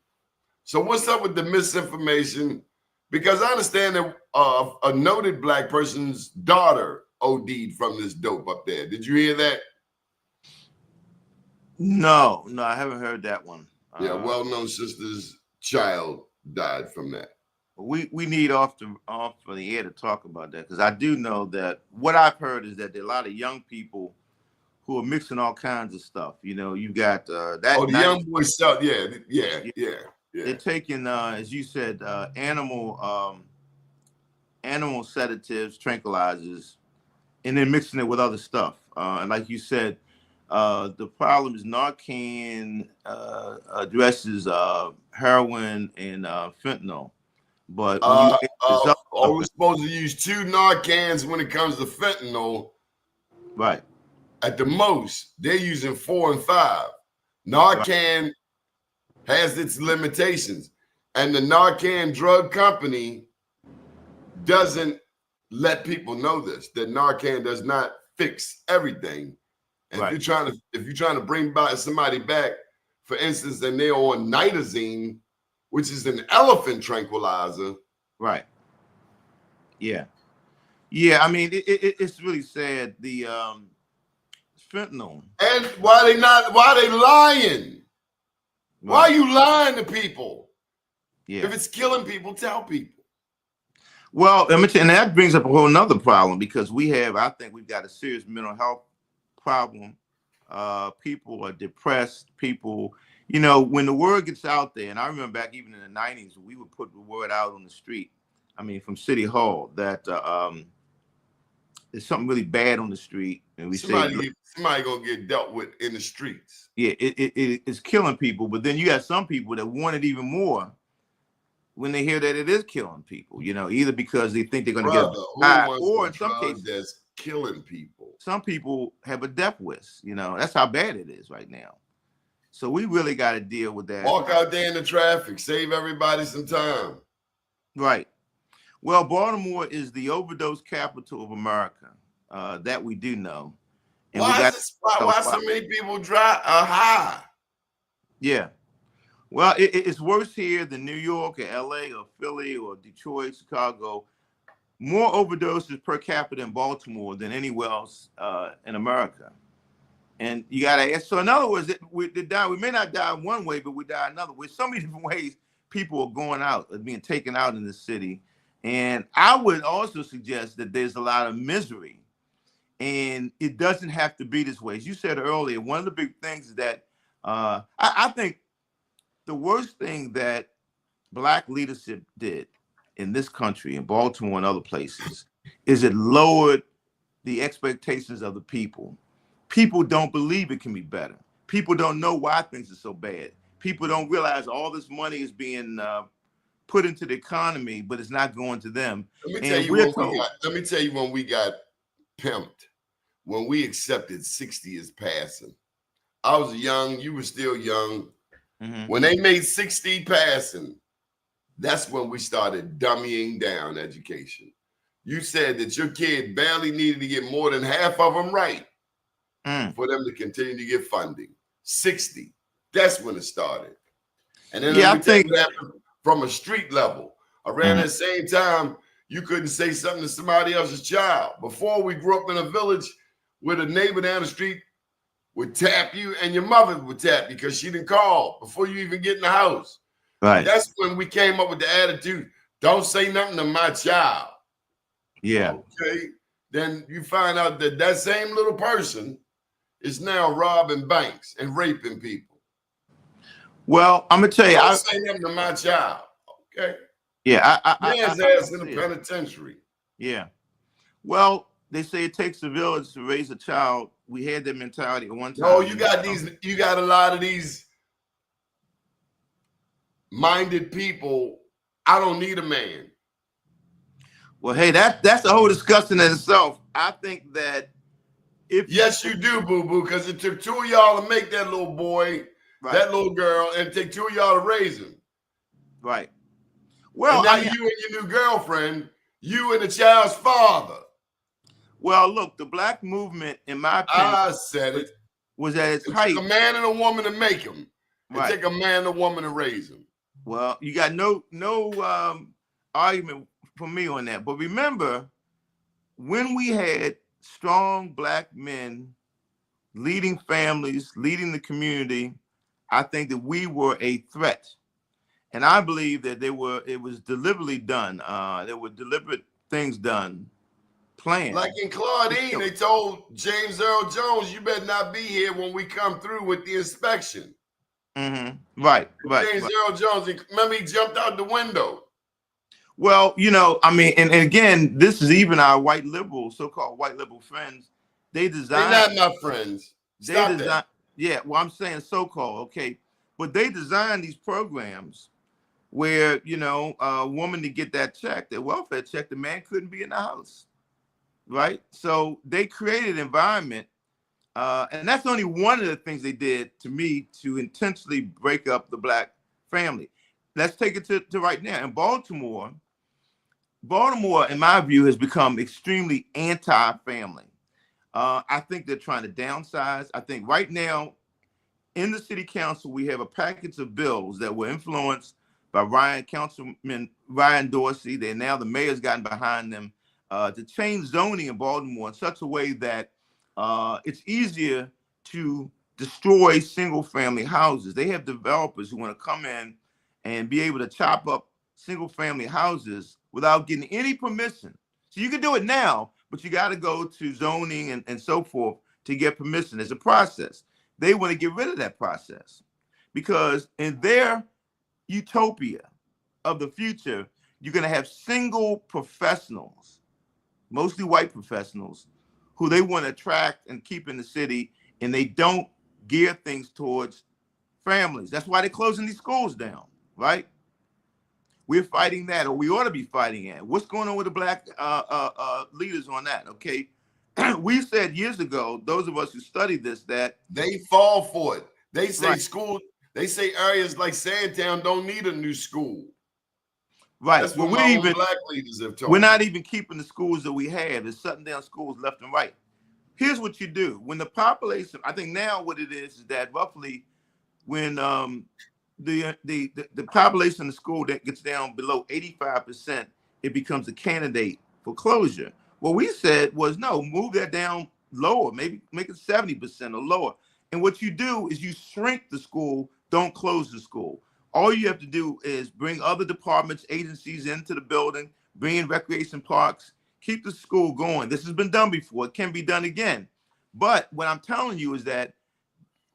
So what's up with the misinformation? Because I understand that a noted Black person's daughter OD'd from this dope up there. Did you hear that? No, I haven't heard that one. Yeah, well-known sister's child died from that. We need off for the air to talk about that, because I do know that what I've heard is that there are a lot of young people who are mixing all kinds of stuff. You got that. Oh, the young boys stuff. Yeah. They're taking, as you said, animal animal sedatives, tranquilizers, and then mixing it with other stuff. And like you said, the problem is Narcan addresses heroin and fentanyl. But when you add this other Are stuff we in, supposed to use 2 Narcans when it comes to fentanyl? right, At the most, they're using 4 and 5. right, Narcan has its limitations, and the Narcan drug company doesn't let people know this, that Narcan does not fix everything. And right, if you're trying to bring back somebody back, for instance, and they're on nitazene, which is an elephant tranquilizer. right. Yeah. Yeah, I mean, it's really sad. The fentanyl. And why they lying? Why are Right. you lying to people? Yeah. If it's killing people, tell people. Well, and that brings up a whole nother problem because I think we've got a serious mental health problem. People are depressed. People, when the word gets out there, and I remember back even in the 90s, we would put the word out on the street. I mean, from City Hall that there's something really bad on the street, and we somebody gonna get dealt with in the streets. Yeah, it's killing people. But then you got some people that want it even more when they hear that it is killing people. Either because they think they're going to get high, or in some cases, that's killing people. Some people have a death wish. That's how bad it is right now. So we really got to deal with that. Walk out there in the traffic, save everybody some time. Right. Well, Baltimore is the overdose capital of America. That we do know. And why so many people drive high? Yeah. Well, it's worse here than New York or LA or Philly or Detroit, Chicago. More overdoses per capita in Baltimore than anywhere else in America. And you got to ask. So in other words, we may not die one way, but we die another way. So many different ways people are going out, being taken out in the city. And I would also suggest that there's a lot of misery. And it doesn't have to be this way. As you said earlier, one of the big things is that I think the worst thing that Black leadership did in this country, in Baltimore and other places, is it lowered the expectations of the people. People don't believe it can be better. People don't know why things are so bad. People don't realize all this money is being put into the economy, but it's not going to them. Let me tell you when we got pimped. When we accepted 60 as passing. I was young, you were still young. Mm-hmm. When they made 60 passing, that's when we started dummying down education. You said that your kid barely needed to get more than half of them right for them to continue to get funding. 60, that's when it started. And then I think that from a street level, around that same time, you couldn't say something to somebody else's child. Before, we grew up in a village where the neighbor down the street would tap you and your mother would tap you because she didn't call before you even get in the house. Right. That's when we came up with the attitude, don't say nothing to my child. Yeah. Okay. Then you find out that that same little person is now robbing banks and raping people. Well, I'm going to tell you. Don't say nothing to my child. Okay. Yeah. Man's ass in the penitentiary. Yeah. Well, they say it takes a village to raise a child. We had that mentality at one time. Oh, you got a lot of these minded people. I don't need a man. Well, hey, that's a whole discussion in itself. I think that yes, you do, boo-boo, because it took 2 of y'all to make that little boy, that little girl, and it took 2 of y'all to raise him. Right. Well, and now you and your new girlfriend, you and the child's father. Well, look, the Black movement, in my opinion, I said it, was at its height. It took a man and a woman to make him. It took a man and a woman to raise him. Well, you got no argument for me on that. But remember, when we had strong Black men leading families, leading the community, I think that we were a threat. And I believe that it was deliberately done. There were deliberate things done. Planned. Like in Claudine, they told James Earl Jones, you better not be here when we come through with the inspection. Mm-hmm. Right. James Earl Jones, remember he jumped out the window. Well, I mean, and again, this is even our white liberal, so-called white liberal friends. They They're design. not my friends. They Stop that. design. Yeah, well, I'm saying so-called, okay, but they design these programs where a woman to get that check, that welfare check, the man couldn't be in the house, right? So they created an environment, and that's only one of the things they did to me to intentionally break up the black family. Let's take it to right now in Baltimore. Baltimore, in my view, has become extremely anti-family. I think they're trying to downsize. I think right now in the city council, we have a package of bills that were influenced by Councilman Ryan Dorsey. They now the mayor's gotten behind them to change zoning in Baltimore in such a way that it's easier to destroy single-family houses. They have developers who want to come in and be able to chop up single-family houses without getting any permission. So you can do it now, but you got to go to zoning and so forth to get permission. There's a process. They want to get rid of that process because in their utopia of the future, you're going to have single professionals, mostly white professionals, who they want to attract and keep in the city, and they don't gear things towards families. That's why they're closing these schools down, right? We're fighting that, or we ought to be fighting it. What's going on with the black leaders on that? Okay, we said years ago, those of us who studied this, that they fall for it. They say right. school. They say areas like Sandtown don't need a new school. Right. That's well, what my own black leaders have told We're me. not even keeping the schools that we have. They're shutting down schools left and right. Here's what you do. When the population, I think now what it is that roughly when the population in the school that gets down below 85%, it becomes a candidate for closure. What we said was, no, move that down lower, maybe make it 70% or lower. And what you do is you shrink the school, don't close the school. All you have to do is bring other departments, agencies into the building, bring in recreation parks, keep the school going. This has been done before. It can be done again. But what I'm telling you is that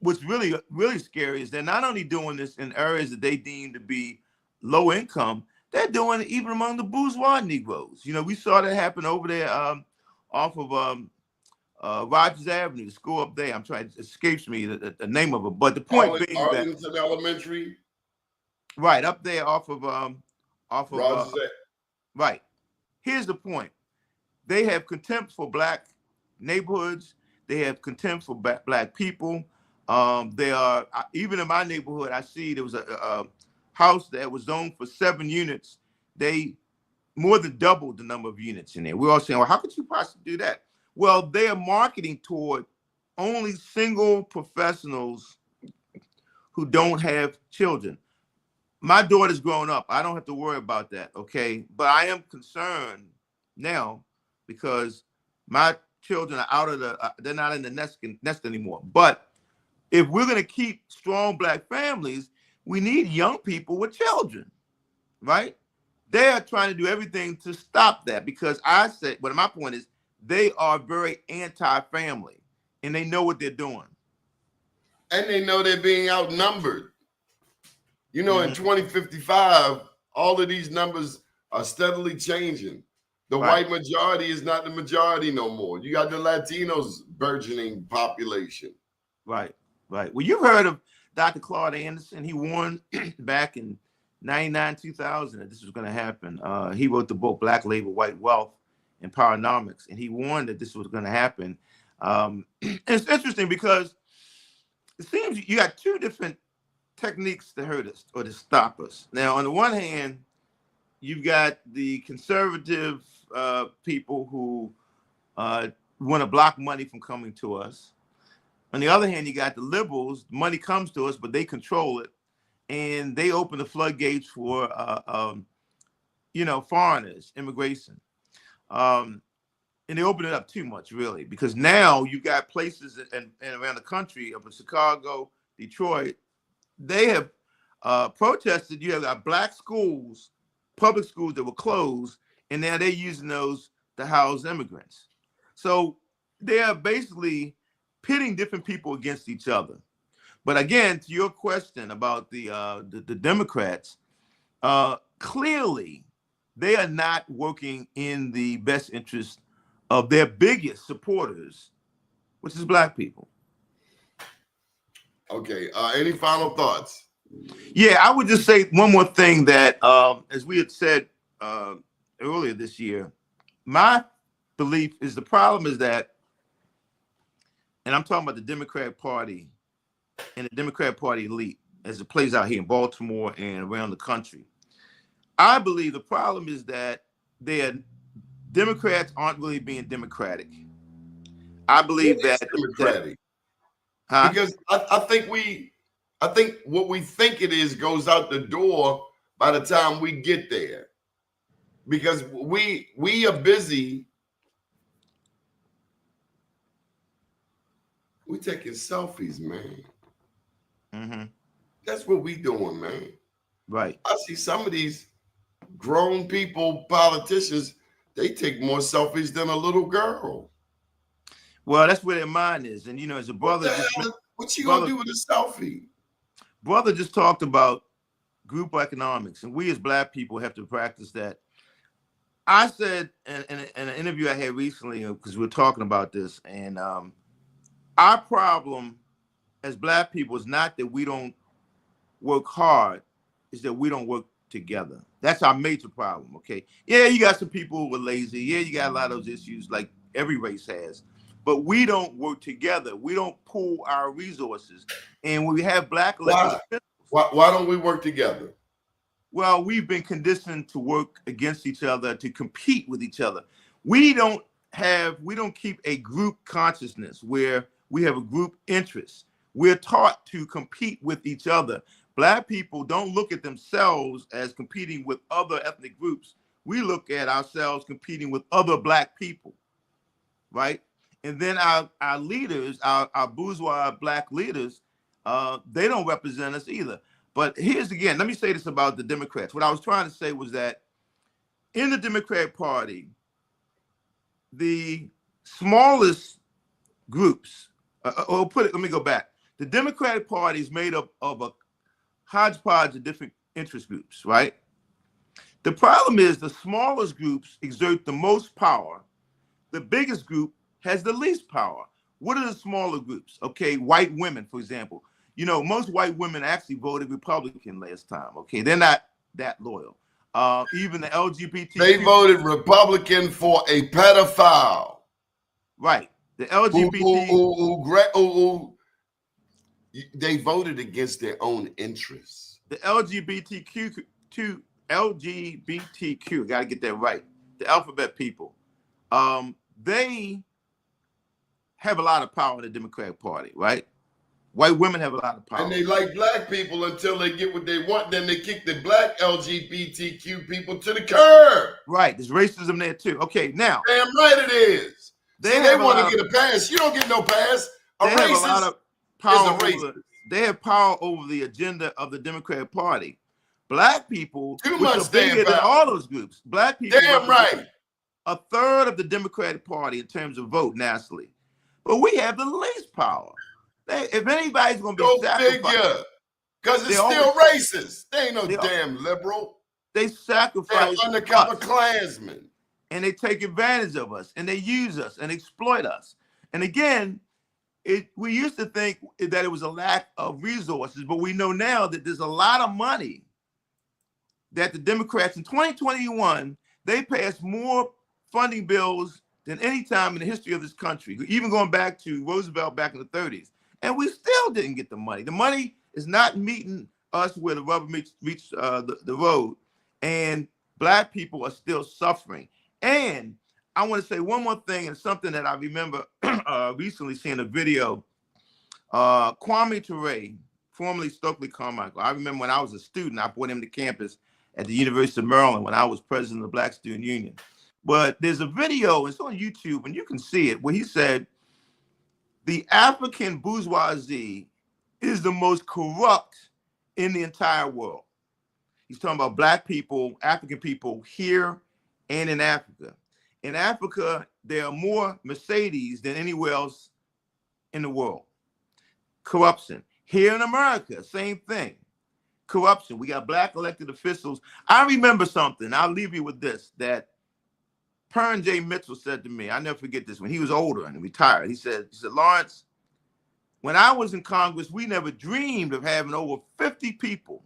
what's really, really scary is they're not only doing this in areas that they deem to be low income, they're doing it even among the bourgeois Negroes. We saw that happen over there off of Rogers Avenue, the school up there. I'm trying, it escapes me the name of it. But the point being Arlington Elementary. Right, up there off of Rogers right. Here's the point. They have contempt for black neighborhoods. They have contempt for black people. They are, even in my neighborhood, I see there was a house that was zoned for 7 units. They more than doubled the number of units in there. We're all saying, well, how could you possibly do that? Well, they are marketing toward only single professionals who don't have children. My daughter's grown up. I don't have to worry about that, okay? But I am concerned now because my children are out of they're not in the nest anymore. But if we're going to keep strong black families, we need young people with children, right? They are trying to do everything to stop that because I say, but my point is they are very anti-family and they know what they're doing. And they know they're being outnumbered. In 2055, all of these numbers are steadily changing. The white majority is not the majority no more. You got the Latinos burgeoning population. Right. Well, you've heard of Dr. Claude Anderson. He warned back in 99, 2000 that this was going to happen. He wrote the book Black Labor, White Wealth and Powernomics, and he warned that this was going to happen. It's interesting because it seems you got two different techniques to hurt us or to stop us. Now, on the one hand, you've got the conservative people who want to block money from coming to us. On the other hand, you got the liberals. Money comes to us, but they control it, and they open the floodgates for foreigners, immigration, and they open it up too much, really, because now you got places and around the country, up in Chicago, Detroit. They have protested. You have got black schools, public schools that were closed, and now they're using those to house immigrants. So they are basically pitting different people against each other. But again, to your question about the Democrats, clearly they are not working in the best interest of their biggest supporters, which is black people. Okay. Any final thoughts? Yeah, I would just say one more thing that, as we had said earlier this year, my belief is the problem is that, and I'm talking about the Democratic Party and the Democratic Party elite as it plays out here in Baltimore and around the country. I believe the problem is that Democrats aren't really being democratic. I believe It is that democratic. huh? Because I think what we think it is goes out the door by the time we get there. Because we are busy. We taking selfies, man. Mm-hmm. That's what we doing, man. Right. I see some of these grown people, politicians, they take more selfies than a little girl. Well, that's where their mind is. And, as a brother, What you gonna do with a selfie? Brother just talked about group economics, and we as black people have to practice that. I said in an interview I had recently, because we were talking about this, and our problem as black people is not that we don't work hard, is that we don't work together. That's our major problem, okay? Yeah, you got some people who are lazy. Yeah, you got a lot of those issues like every race has. But we don't work together. We don't pool our resources. And when we have black elected why don't we work together? Well, we've been conditioned to work against each other, to compete with each other. We don't keep a group consciousness where we have a group interest. We're taught to compete with each other. Black people don't look at themselves as competing with other ethnic groups. We look at ourselves competing with other black people, right? And then our leaders, our bourgeois black leaders, they don't represent us either. But here's again, let me say this about the Democrats. What I was trying to say was that in the Democratic Party, the smallest groups, let me go back. The Democratic Party is made up of a hodgepodge of different interest groups, right? The problem is the smallest groups exert the most power. The biggest group has the least power. What are the smaller groups? Okay, white women, for example. Most white women actually voted Republican last time. Okay, they're not that loyal. Even the LGBT. They voted Republican for a pedophile. Right. The LGBT. They voted against their own interests. The LGBTQ, got to get that right. The alphabet people. They have a lot of power in the Democratic Party, right? White women have a lot of power. And they like black people until they get what they want. Then they kick the black LGBTQ people to the curb. Right. There's racism there too. Okay, now. Damn right it is. They want to get a pass. You don't get no pass. They have a lot of power. They have power over the agenda of the Democratic Party. Black people, too much bigger than all those groups. Black people, damn right, a third of the Democratic Party in terms of vote nationally. But we have the least power. If anybody's going to be sacrificed, because it's still racist. They ain't no damn liberal. They sacrifice undercover Klansmen, and they take advantage of us, and they use us and exploit us. And again, we used to think that it was a lack of resources, but we know now that there's a lot of money that the Democrats in 2021 they passed more funding bills than any time in the history of this country, even going back to Roosevelt back in the 30s. And we still didn't get the money. The money is not meeting us where the rubber meets the road. And black people are still suffering. And I want to say one more thing, and something that I remember recently seeing a video. Kwame Ture, formerly Stokely Carmichael. I remember when I was a student, I brought him to campus at the University of Maryland when I was president of the Black Student Union. But there's a video, it's on YouTube, and you can see it, where he said, the African bourgeoisie is the most corrupt in the entire world. He's talking about black people, African people here and in Africa. In Africa, there are more Mercedes than anywhere else in the world. Corruption. Here in America, same thing. corruption. We got black elected officials. I remember something. I'll leave you with this, that Pern J. Mitchell said to me, I never forget this, when he was older and retired. He said, Lawrence, when I was in Congress, we never dreamed of having over 50 people,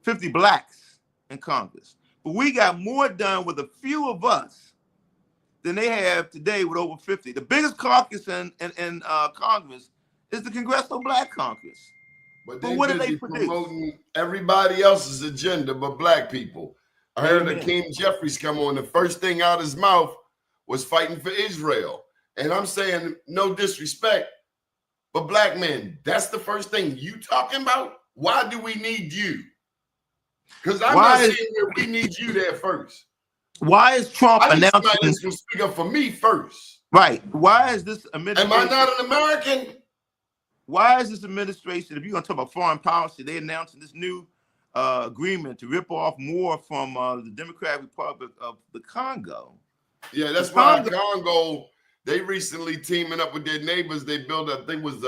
50 blacks in Congress. But we got more done with a few of us than they have today with over 50. The biggest caucus in Congress is the Congressional Black Caucus. But what do busy they produce? promoting everybody else's agenda but black people. I heard Hakeem Jeffries come on. The first thing out of his mouth was fighting for Israel. And I'm saying, no disrespect, but black men, that's the first thing you talking about? Why do we need you? Because I'm not saying where we need you there first. Why is Trump announcing? Somebody to speak up for me first. Right. Why is this administration? Am I not an American? Why is this administration, if you're going to talk about foreign policy, they announcing this new agreement to rip off more from the Democratic Republic of the Congo? Yeah, that's why Congo, they recently teaming up with their neighbors. They built, I think it was,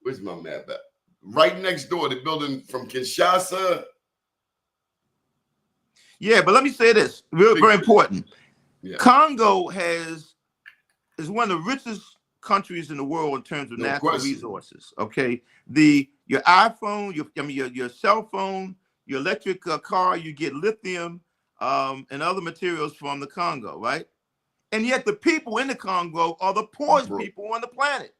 where's my map at? Right next door. They're building from Kinshasa. Yeah, but let me say this, very important. Yeah. Congo is one of the richest countries in the world in terms of natural resources. Okay, your iPhone, your cell phone, your electric car, you get lithium and other materials from the Congo, right? And yet the people in the Congo are the poorest people on the planet.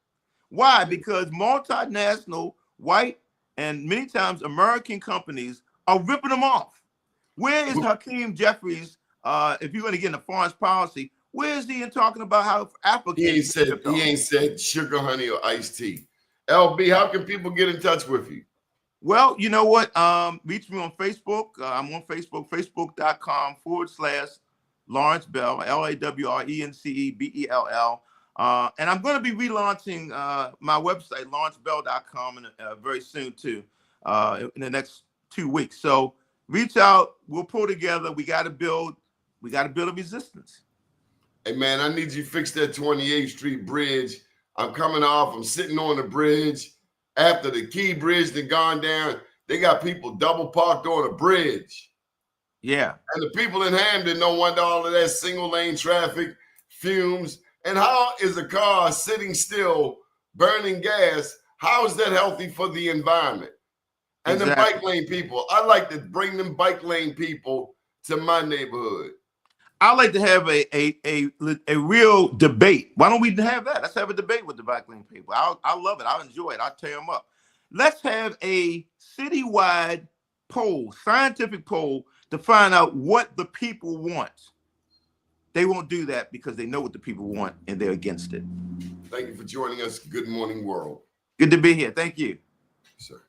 Why? Because multinational, white, and many times American companies are ripping them off. Where is Hakeem Jeffries, if you're going to get into foreign policy, where is he in talking about how Africa? He ain't said sugar, honey, or iced tea. LB, how can people get in touch with you? Well, you know what? Reach me on Facebook. I'm on Facebook, facebook.com/Lawrence Bell, LAWRENCEBELL. And I'm going to be relaunching my website, lawrencebell.com, very soon too, in the next 2 weeks. So reach out. We'll pull together. We got to build a resistance. Hey, man, I need you to fix that 28th Street bridge. I'm coming off. I'm sitting on the bridge. After the Key Bridge had gone down, they got people double parked on a bridge. Yeah. And the people in Hamden don't want all of that single lane traffic, fumes. And how is a car sitting still, burning gas? How is that healthy for the environment? And the bike lane people, I like to bring them bike lane people to my neighborhood. I like to have a real debate. Why don't we have that? Let's have a debate with the bike lane people. I love it. I'll enjoy it. I'll tear them up. Let's have a citywide poll, scientific poll, to find out what the people want. They won't do that because they know what the people want and they're against it. Thank you for joining us. Good morning, world. Good to be here. Thank you. Sir.